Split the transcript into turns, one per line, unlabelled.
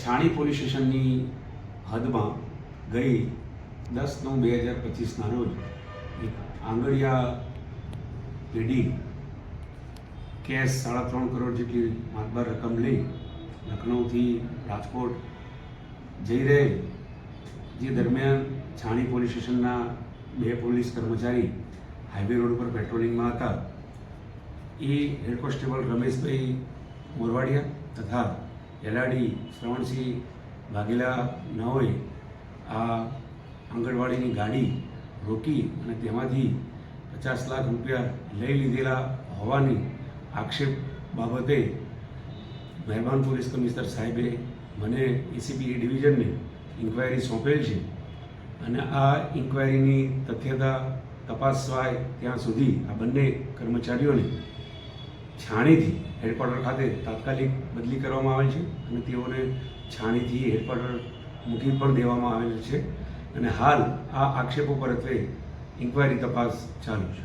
છાણી police સ્ટેશનની હદમાં ગઈ 10/9/2025ના રોજ એક આંગળિયા પેઢી કેશ 3.5 કરોડ જેટલી માતબાર રકમ લઈ લખનૌથી રાજકોટ જઈ રહેલ જે દરમિયાન છાણી પોલીસ સ્ટેશનના 2 પોલીસ કર્મચારી હાઈવે રોડ પર પેટ્રોલિંગમાં હતા. એ હેડ કોન્સ્ટેબલ રમેશભાઈ મોરવાડિયા તથા એલઆરડી શ્રવણસિંહ વાઘેલા નાઓએ આ આંગણવાડીની ગાડી રોકી અને તેમાંથી 50 લાખ રૂપિયા લઈ લીધેલા હોવાની આક્ષેપ બાબતે મહેરબાન પોલીસ કમિશનર સાહેબે મને એસીપી ડિવિઝનને ઇન્ક્વાયરી સોંપેલ છે અને આ ઇન્ક્વાયરીની તથ્યતા તપાસવાય ત્યાં સુધી આ બંને કર્મચારીઓને છાણીથી હેડક્વાર્ટર ખાતે તાત્કાલિક બદલી કરવામાં આવેલ છે અને તેઓને છાણીથી હેડક્વાર્ટર મૂકી પણ દેવામાં આવેલ છે અને હાલ આ આક્ષેપો પરત્વે ઇન્ક્વાયરી તપાસ ચાલુ છે.